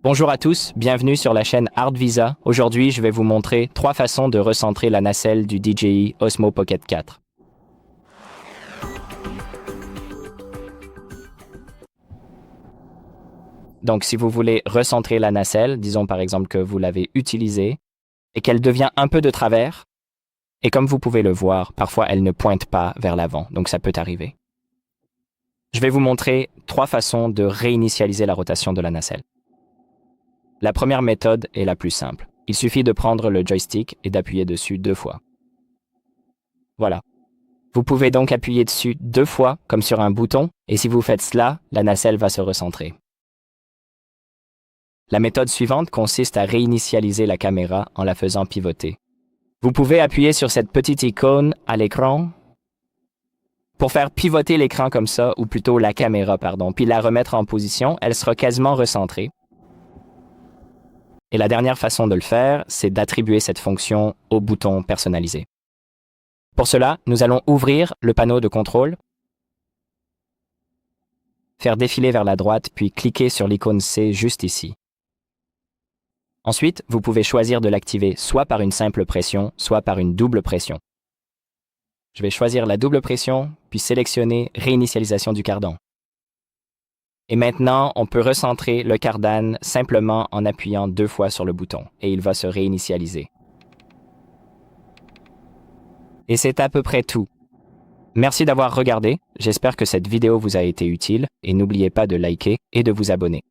Bonjour à tous, bienvenue sur la chaîne ArtVisa. Aujourd'hui, je vais vous montrer 3 façons de recentrer la nacelle du DJI Osmo Pocket 4. Donc, si vous voulez recentrer la nacelle, disons par exemple que vous l'avez utilisée et qu'elle devient un peu de travers, et comme vous pouvez le voir, parfois elle ne pointe pas vers l'avant, donc ça peut arriver. Je vais vous montrer 3 façons de réinitialiser la rotation de la nacelle. La première méthode est la plus simple. Il suffit de prendre le joystick et d'appuyer dessus 2 fois. Voilà. Vous pouvez donc appuyer dessus 2 fois comme sur un bouton, et si vous faites cela, la nacelle va se recentrer. La méthode suivante consiste à réinitialiser la caméra en la faisant pivoter. Vous pouvez appuyer sur cette petite icône à l'écran pour faire pivoter l'écran comme ça, ou plutôt la caméra, puis la remettre en position, elle sera quasiment recentrée. Et la dernière façon de le faire, c'est d'attribuer cette fonction au bouton personnalisé. Pour cela, nous allons ouvrir le panneau de contrôle, faire défiler vers la droite, puis cliquer sur l'icône C juste ici. Ensuite, vous pouvez choisir de l'activer soit par une simple pression, soit par une double pression. Je vais choisir la double pression, puis sélectionner Réinitialisation du cardan. Et maintenant, on peut recentrer le cardan simplement en appuyant 2 fois sur le bouton, et il va se réinitialiser. Et c'est à peu près tout. Merci d'avoir regardé, j'espère que cette vidéo vous a été utile, et n'oubliez pas de liker et de vous abonner.